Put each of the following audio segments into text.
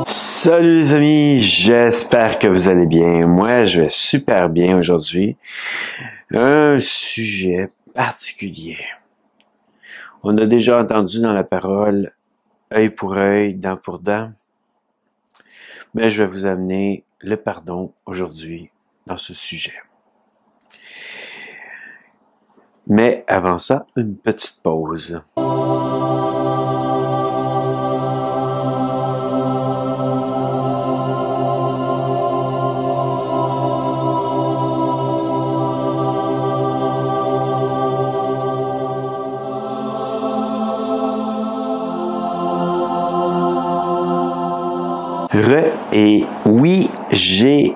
Salut les amis, j'espère que vous allez bien. Moi, je vais super bien aujourd'hui. Un sujet particulier. On a déjà entendu dans la parole œil pour œil, dent pour dent. Mais je vais vous amener le pardon aujourd'hui dans ce sujet. Mais avant ça, une petite pause. Et oui, j'ai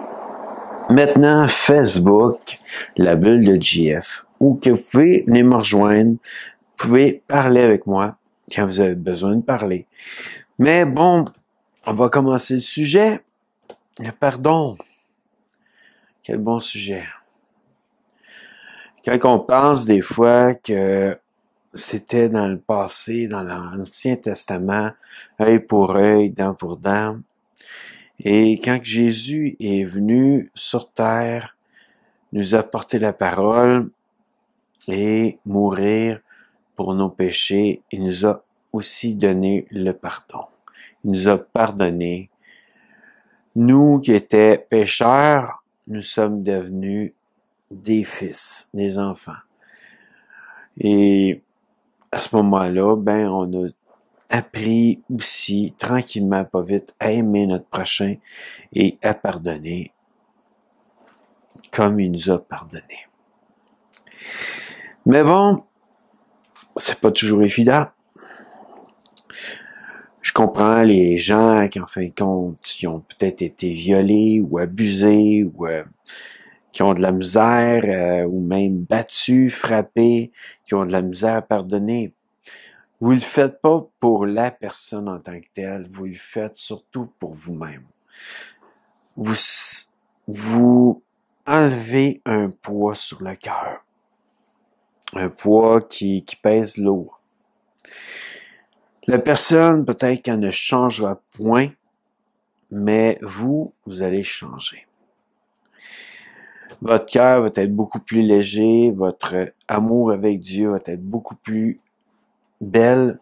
maintenant Facebook, la bulle de JF, où que vous pouvez venir me rejoindre, vous pouvez parler avec moi quand vous avez besoin de parler. Mais bon, on va commencer le sujet. Le pardon. Quel bon sujet. Quand on pense des fois que c'était dans le passé, dans l'Ancien Testament, œil pour œil, dent pour dent. Et quand Jésus est venu sur terre, nous a porté la parole et mourir pour nos péchés, il nous a aussi donné le pardon. Il nous a pardonné. Nous qui étions pécheurs, nous sommes devenus des fils, des enfants. Et à ce moment-là, on a appris aussi, tranquillement, pas vite, à aimer notre prochain et à pardonner comme il nous a pardonné. Mais bon, c'est pas toujours évident. Je comprends les gens qui, en fin de compte, qui ont peut-être été violés ou abusés ou qui ont de la misère ou même battus, frappés, qui ont de la misère à pardonner. Vous le faites pas pour la personne en tant que telle, vous le faites surtout pour vous-même. Vous enlevez un poids sur le cœur. Un poids qui pèse lourd. La personne, peut-être qu'elle ne changera point, mais vous allez changer. Votre cœur va être beaucoup plus léger, votre amour avec Dieu va être beaucoup plus belle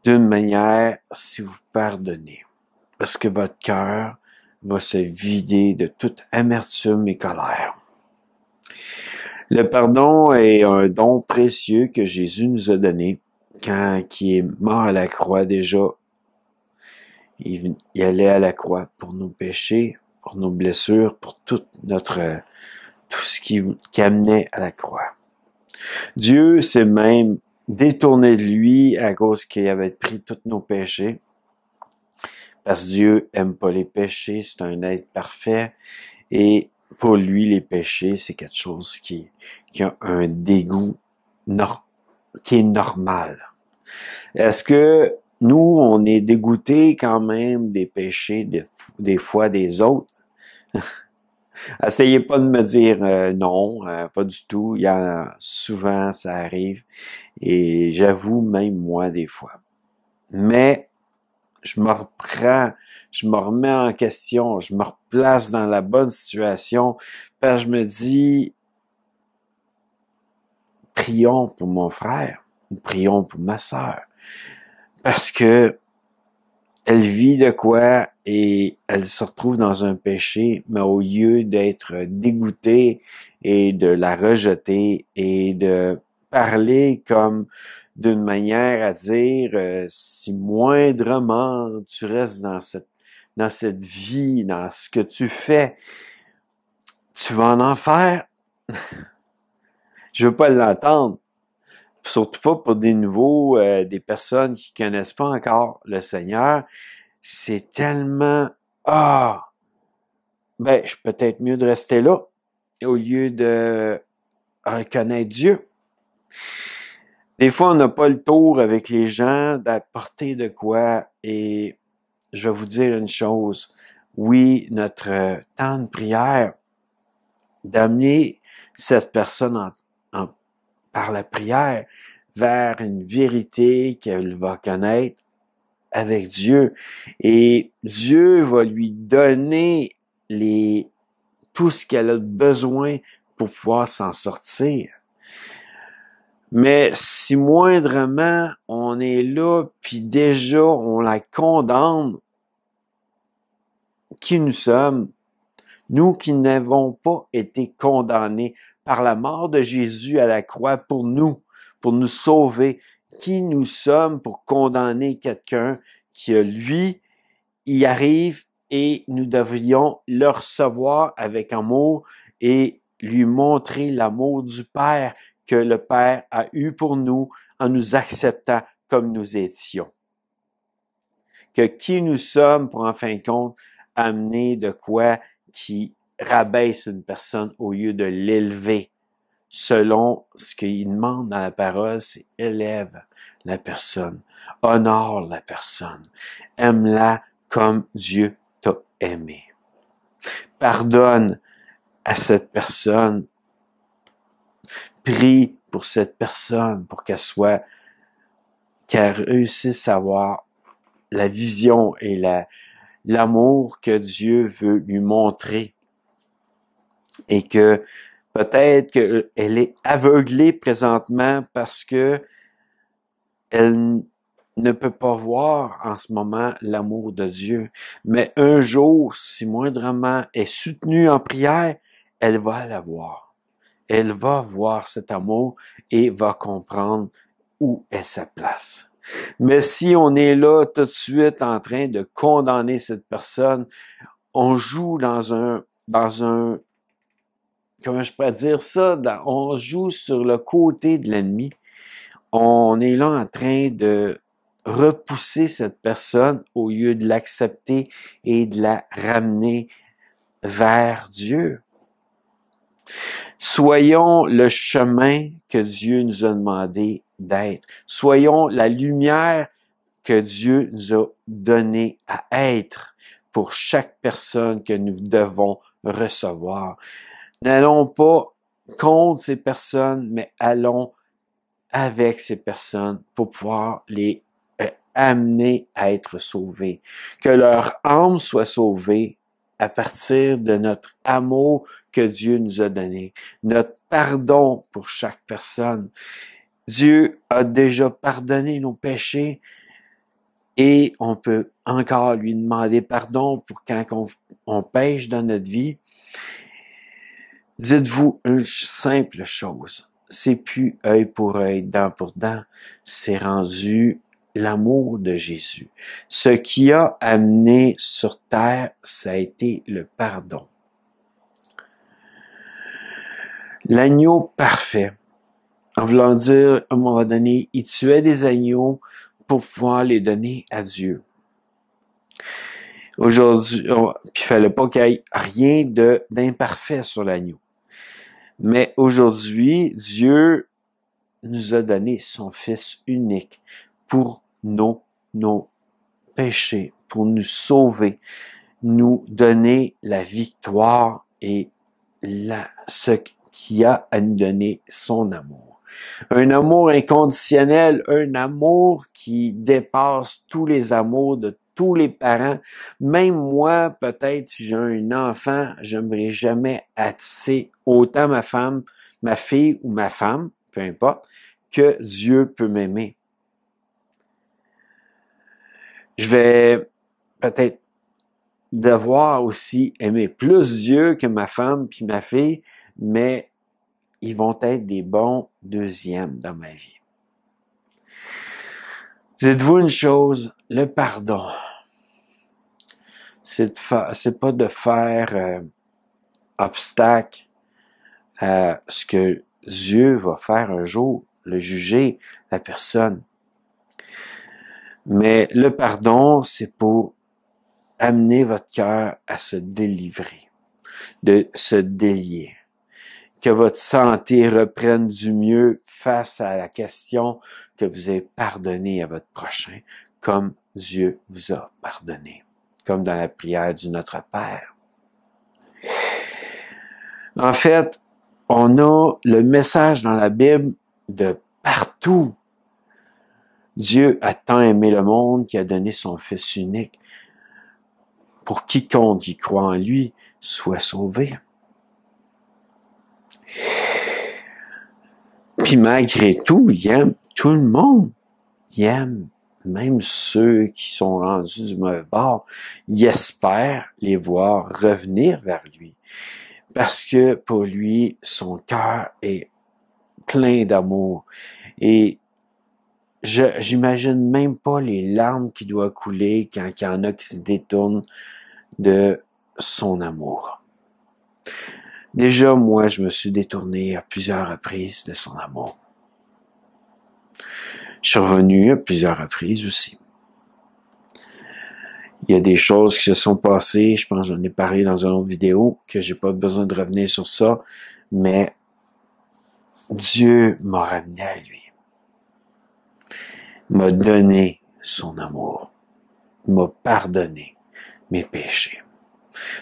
d'une manière si vous pardonnez. Parce que votre cœur va se vider de toute amertume et colère. Le pardon est un don précieux que Jésus nous a donné quand il est mort à la croix déjà. Il allait à la croix pour nos péchés, pour nos blessures, pour tout ce qui amenait à la croix. Dieu s'est même détourné de lui à cause qu'il avait pris tous nos péchés. Parce que Dieu aime pas les péchés, c'est un être parfait. Et pour lui, les péchés, c'est quelque chose qui a un dégoût qui est normal. Est-ce que nous, on est dégoûtés quand même des péchés des fois des autres? Essayez pas de me dire non, pas du tout. Il y a souvent, ça arrive. Et j'avoue, même moi, des fois. Mais je me remets en question, je me replace dans la bonne situation, parce que je me dis, prions pour mon frère, ou prions pour ma sœur, parce que elle vit de quoi et elle se retrouve dans un péché, mais au lieu d'être dégoûtée et de la rejeter et de parler comme d'une manière à dire si moindrement tu restes dans cette vie, dans ce que tu fais, tu vas en enfer. Je veux pas l'entendre. Surtout pas pour des nouveaux, des personnes qui connaissent pas encore le Seigneur. C'est tellement, je suis peut-être mieux de rester là, au lieu de reconnaître Dieu. Des fois, on n'a pas le tour avec les gens d'apporter de quoi, et je vais vous dire une chose. Oui, notre temps de prière, d'amener cette personne par la prière vers une vérité qu'elle va connaître, avec Dieu. Et Dieu va lui donner tout ce qu'elle a besoin pour pouvoir s'en sortir. Mais si moindrement on est là, puis déjà on la condamne, qui nous sommes, nous qui n'avons pas été condamnés par la mort de Jésus à la croix pour nous sauver, qui nous sommes pour condamner quelqu'un qui, lui, y arrive et nous devrions le recevoir avec amour et lui montrer l'amour du Père que le Père a eu pour nous en nous acceptant comme nous étions. Que qui nous sommes pour, en fin de compte, amener de quoi qui rabaisse une personne au lieu de l'élever. Selon ce qu'il demande dans la parole, c'est élève la personne, honore la personne, aime-la comme Dieu t'a aimé. Pardonne à cette personne. Prie pour cette personne pour qu'elle réussisse à avoir la vision et l'amour que Dieu veut lui montrer. Et que peut-être qu'elle est aveuglée présentement parce que elle ne peut pas voir en ce moment l'amour de Dieu. Mais un jour, si moindrement est soutenue en prière, elle va la voir. Elle va voir cet amour et va comprendre où est sa place. Mais si on est là tout de suite en train de condamner cette personne, on joue dans un, comment je pourrais dire ça, on joue sur le côté de l'ennemi. On est là en train de repousser cette personne au lieu de l'accepter et de la ramener vers Dieu. Soyons le chemin que Dieu nous a demandé d'être. Soyons la lumière que Dieu nous a donné à être pour chaque personne que nous devons recevoir. N'allons pas contre ces personnes, mais allons avec ces personnes pour pouvoir les amener à être sauvés. Que leur âme soit sauvée à partir de notre amour que Dieu nous a donné, notre pardon pour chaque personne. Dieu a déjà pardonné nos péchés et on peut encore lui demander pardon pour quand on pêche dans notre vie. Dites-vous une simple chose, c'est plus œil pour œil, dent pour dent, c'est rendu l'amour de Jésus. Ce qui a amené sur terre, ça a été le pardon. L'agneau parfait, en voulant dire, à un moment donné, il tuait des agneaux pour pouvoir les donner à Dieu. Aujourd'hui, puis il fallait pas qu'il y ait rien d'imparfait sur l'agneau. Mais aujourd'hui, Dieu nous a donné son Fils unique pour nos péchés, pour nous sauver, nous donner la victoire et ce qui a à nous donner son amour. Un amour inconditionnel, un amour qui dépasse tous les amours de tous les parents. Même moi, peut-être, si j'ai un enfant, j'aimerais jamais attiser autant ma fille ou ma femme, peu importe, que Dieu peut m'aimer. Je vais peut-être devoir aussi aimer plus Dieu que ma femme puis ma fille, mais ils vont être des bons deuxièmes dans ma vie. Dites-vous une chose, le pardon, c'est pas de faire obstacle à ce que Dieu va faire un jour, le juger la personne. Mais le pardon, c'est pour amener votre cœur à se délivrer, de se délier. Que votre santé reprenne du mieux face à la question que vous avez pardonné à votre prochain, comme Dieu vous a pardonné, comme dans la prière du Notre Père. En fait, on a le message dans la Bible de partout Dieu a tant aimé le monde qu'il a donné son Fils unique pour quiconque y croit en lui soit sauvé. Puis malgré tout, il aime tout le monde. Il aime même ceux qui sont rendus du mauvais bord. Il espère les voir revenir vers lui. Parce que pour lui, son cœur est plein d'amour. Et j'imagine même pas les larmes qui doivent couler quand il y en a qui se détournent de son amour. Déjà, moi, je me suis détourné à plusieurs reprises de son amour. Je suis revenu à plusieurs reprises aussi. Il y a des choses qui se sont passées, je pense que j'en ai parlé dans une autre vidéo, que j'ai pas besoin de revenir sur ça, mais Dieu m'a ramené à lui. M'a donné son amour. M'a pardonné mes péchés.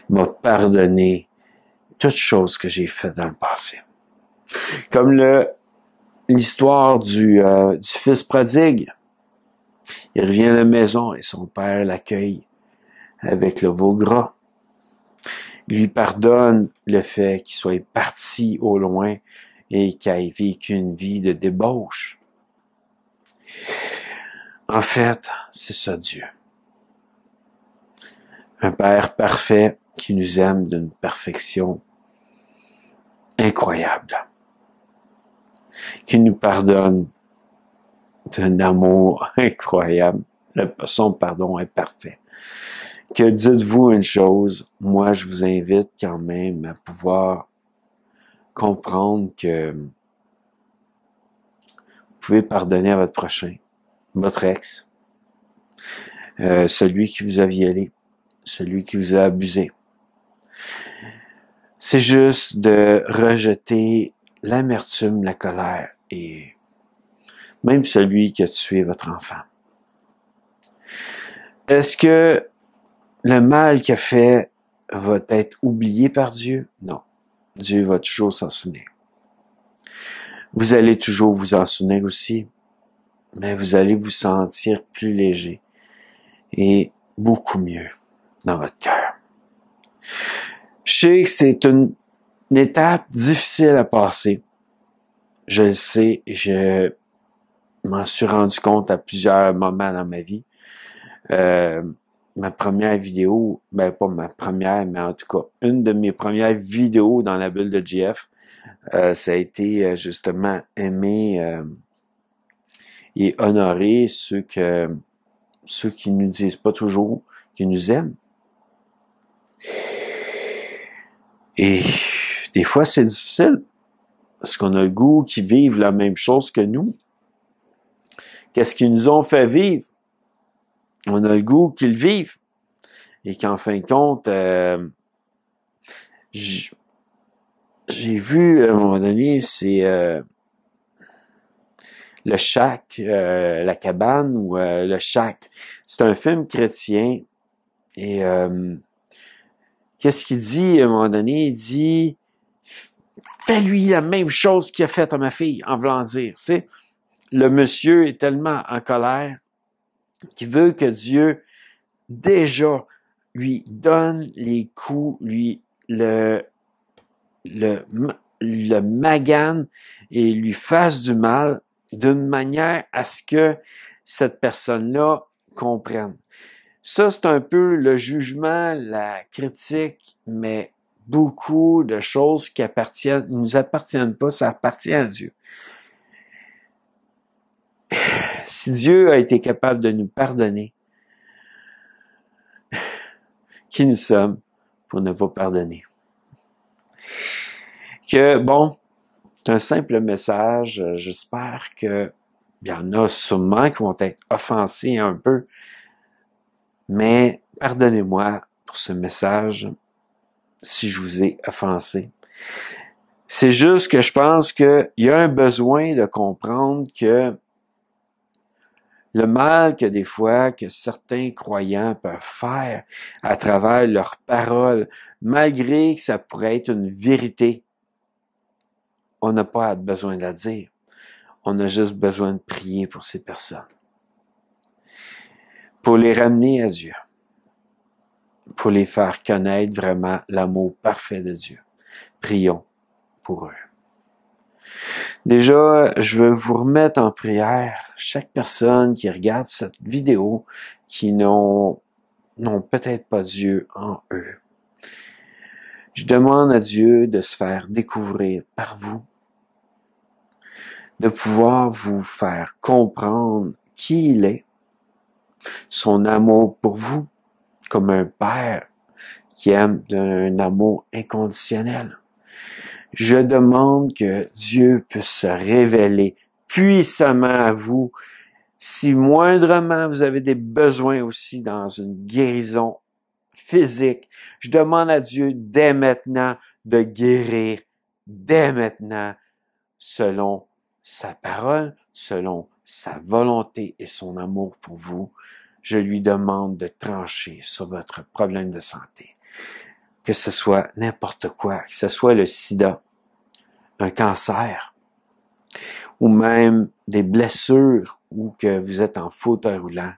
M'a pardonné toutes choses que j'ai faites dans le passé. Comme l'histoire du fils prodigue. Il revient à la maison et son père l'accueille avec le veau gras. Il lui pardonne le fait qu'il soit parti au loin et qu'il ait vécu une vie de débauche. En fait, c'est ça Dieu. Un Père parfait qui nous aime d'une perfection incroyable. Qui nous pardonne d'un amour incroyable. Son pardon est parfait. Que dites-vous une chose, moi je vous invite quand même à pouvoir comprendre que vous pouvez pardonner à votre prochain, votre ex, celui qui vous a violé, celui qui vous a abusé. C'est juste de rejeter l'amertume, la colère et même celui qui a tué votre enfant. Est-ce que le mal qu'il a fait va être oublié par Dieu? Non. Dieu va toujours s'en souvenir. Vous allez toujours vous en souvenir aussi, mais vous allez vous sentir plus léger et beaucoup mieux dans votre cœur. Je sais que c'est une étape difficile à passer. Je le sais, je m'en suis rendu compte à plusieurs moments dans ma vie. Ma première vidéo, ben pas ma première, mais en tout cas, une de mes premières vidéos dans la bulle de GF, ça a été justement aimer et honorer ceux qui nous disent pas toujours qu'ils nous aiment. Et des fois, c'est difficile, parce qu'on a le goût qu'ils vivent la même chose que nous. Qu'est-ce qu'ils nous ont fait vivre? On a le goût qu'ils vivent. Et qu'en fin de compte, j'ai vu, à un moment donné, c'est Le Shack, la cabane, ou Le Shack. C'est un film chrétien. Et qu'est-ce qu'il dit à un moment donné? Il dit, fais-lui la même chose qu'il a fait à ma fille, en voulant dire. C'est le monsieur est tellement en colère qu'il veut que Dieu déjà lui donne les coups, lui le magane et lui fasse du mal d'une manière à ce que cette personne-là comprenne. Ça, c'est un peu le jugement, la critique, mais beaucoup de choses qui nous appartiennent pas, ça appartient à Dieu. Si Dieu a été capable de nous pardonner, qui nous sommes pour ne pas pardonner? Que, bon, c'est un simple message. J'espère que il y en a sûrement qui vont être offensés un peu. Mais pardonnez-moi pour ce message si je vous ai offensé. C'est juste que je pense qu'il y a un besoin de comprendre que le mal que des fois que certains croyants peuvent faire à travers leurs paroles, malgré que ça pourrait être une vérité, on n'a pas besoin de la dire. On a juste besoin de prier pour ces personnes. pour les ramener à Dieu, pour les faire connaître vraiment l'amour parfait de Dieu. Prions pour eux. Déjà, je veux vous remettre en prière chaque personne qui regarde cette vidéo qui n'ont peut-être pas Dieu en eux. Je demande à Dieu de se faire découvrir par vous, de pouvoir vous faire comprendre qui il est, son amour pour vous, comme un père qui aime d'un amour inconditionnel. Je demande que Dieu puisse se révéler puissamment à vous. Si moindrement vous avez des besoins aussi dans une guérison physique, je demande à Dieu dès maintenant de guérir, dès maintenant, selon sa parole, selon sa volonté et son amour pour vous. Je lui demande de trancher sur votre problème de santé. Que ce soit n'importe quoi, que ce soit le sida, un cancer, ou même des blessures, ou que vous êtes en fauteuil roulant,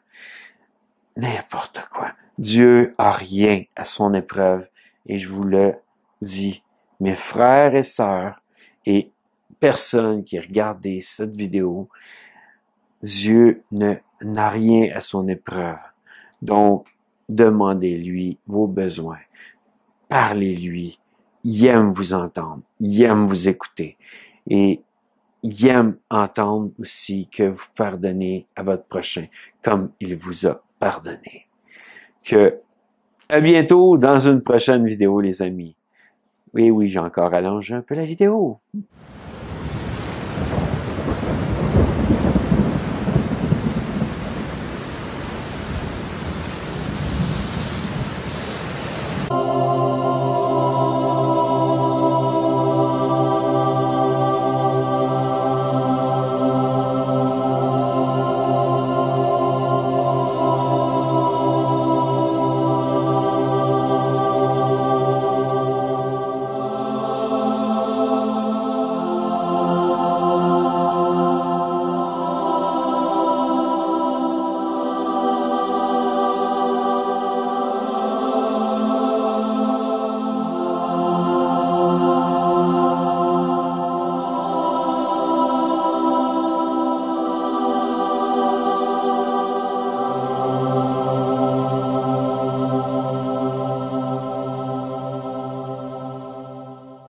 n'importe quoi. Dieu a rien à son épreuve, et je vous le dis, mes frères et sœurs, et personne qui regarde cette vidéo, Dieu n'a rien à son épreuve. Donc, demandez-lui vos besoins. Parlez-lui. Il aime vous entendre. Il aime vous écouter. Et il aime entendre aussi que vous pardonnez à votre prochain comme il vous a pardonné. À bientôt dans une prochaine vidéo, les amis. Oui, j'ai encore allongé un peu la vidéo.